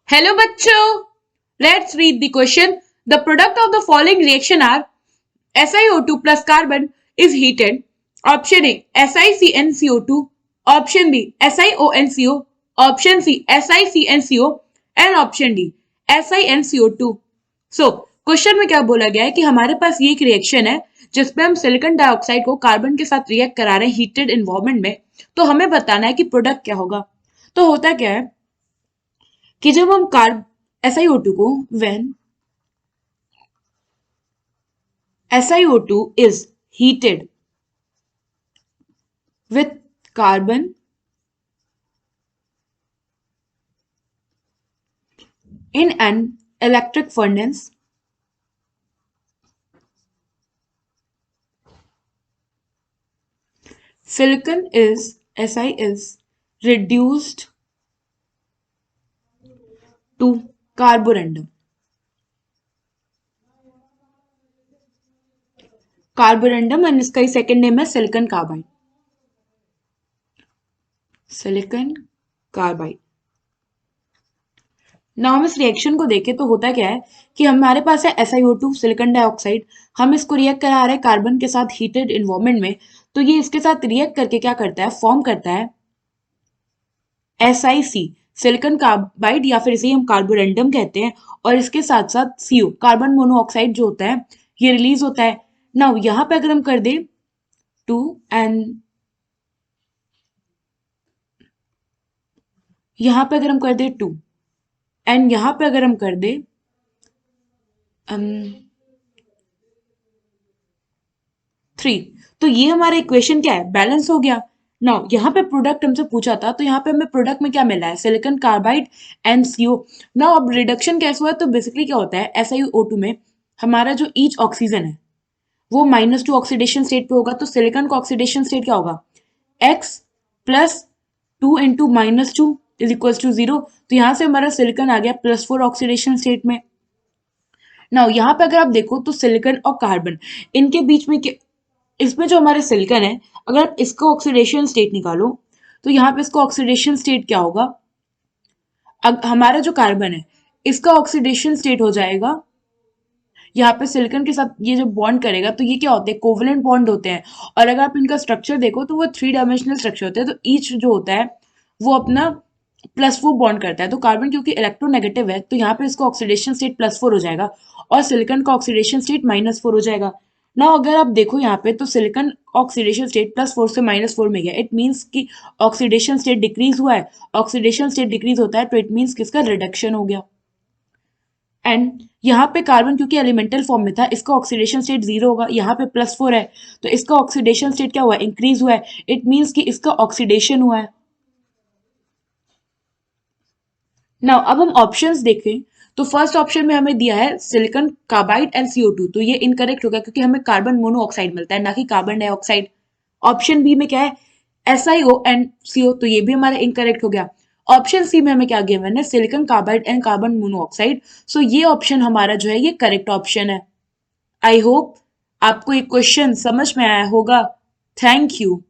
Hello bachcho. Let's read the question. The product of the following reaction are SiO2 plus carbon is heated. Option A SiCnCO2. Option B SiOnCO. Option C SiCnCO and option D SiNCO2. So question में क्या बोला गया है कि हमारे पास ये एक reaction है जिसमें हम सिलिकॉन डाइऑक्साइड को कार्बन के साथ रिएक्ट करा रहे हैं हीटेड एनवायरनमेंट में। तो हमें बताना है कि प्रोडक्ट क्या होगा। तो होता क्या है कि जब हम कार्ब SiO2 को when SiO2 is heated with carbon in an electric furnace, silicon is Si is reduced to carborundum. Carborundum and इसका ही सेकेंड नेम है सिलिकॉन कार्बाइड। Silicon carbide. ना हम इस रिएक्शन को देखें तो होता क्या है कि हमारे पास है SiO2 सिलिकॉन डाइऑक्साइड, हम इसको रिएक्ट करा रहे हैं कार्बन के साथ हीटेड एनवायरनमेंट में। तो ये इसके साथ रिएक्ट करके क्या करता है, फॉर्म करता है SiC सिलिकॉन कार्बाइड या फिर इसे हम कार्बोरंडम कहते हैं। और इसके साथ साथ CO कार्बन मोनोऑक्साइड जो होता है ये रिलीज होता है। ना यहाँ पे अगर हम कर दे 2 एंड यहाँ पे अगर हम कर दे 2 एंड यहाँ पे अगर हम कर दे 3, तो ये हमारा इक्वेशन क्या है, बैलेंस हो गया। नाउ यहाँ पे प्रोडक्ट हमसे पूछा था तो यहाँ पे हमें प्रोडक्ट में क्या मिला है, silicon carbide and CO। Now अब रिडक्शन कैसे हुआ है, तो बेसिकली क्या होता है SiO2 में हमारा जो ईच ऑक्सीजन है वो -2 ऑक्सीडेशन स्टेट पे होगा। तो सिलिकॉन का ऑक्सीडेशन स्टेट क्या होगा, X plus 2 into -2 is equal to 0। तो यहाँ से हमारा सिलिकॉन आ गया +4 ऑक्सीडेशन स्टेट में। नाउ यहाँ पे अगर आप देखो तो सिलिकॉन और कार्बन इनके बीच में इसमें जो हमारे सिलिकॉन है, अगर आप इसका ऑक्सीडेशन स्टेट निकालो तो यहाँ पे इसका ऑक्सीडेशन स्टेट क्या होगा, हमारा जो कार्बन है इसका ऑक्सीडेशन स्टेट हो जाएगा, यहाँ पे सिलिकॉन के साथ ये जो बॉन्ड करेगा तो ये क्या होते हैं, कोवलेंट बॉन्ड होते हैं। और अगर आप इनका स्ट्रक्चर देखो तो वो 3 डायमेंशनल स्ट्रक्चर होते हैं। तो ईच जो होता है वो अपना +4 बॉन्ड करता है। तो कार्बन क्योंकि इलेक्ट्रोनेगेटिव है तो यहाँ पे इसका ऑक्सीडेशन स्टेट +4 हो जाएगा और सिलिकॉन का ऑक्सीडेशन स्टेट -4 हो जाएगा। ना अगर आप देखो यहाँ पे तो सिलिकॉन ऑक्सीडेशन स्टेट +4 से -4 में गया, इट मीन्स कि ऑक्सीडेशन स्टेट डिक्रीज हुआ है। ऑक्सीडेशन स्टेट डिक्रीज होता है तो इट मीन्स किसका रिडक्शन हो गया। एंड यहाँ पे कार्बन क्योंकि एलिमेंटल फॉर्म में था इसका ऑक्सीडेशन स्टेट 0 होगा, यहाँ पे +4 है तो इसका ऑक्सीडेशन स्टेट क्या हुआ है, इंक्रीज हुआ है। इट मीन्स कि इसका ऑक्सीडेशन हुआ है। नाउ अब हम ऑप्शंस देखें तो फर्स्ट ऑप्शन में हमें दिया है सिलिकॉन कार्बाइड एंड CO2, तो ये इनकरेक्ट होगा क्योंकि हमें कार्बन मोनोऑक्साइड मिलता है ना कि कार्बन डाइऑक्साइड। ऑप्शन बी में क्या है SiO एंड CO, तो ये भी हमारा इनकरेक्ट हो गया। ऑप्शन सी में हमें क्या गिवन है, silicon carbide and carbon monoxide. So ये ऑप्शन हमारा जो है ये करेक्ट ऑप्शन है। आई होप आपको ये क्वेश्चन समझ में आया होगा। Thank you.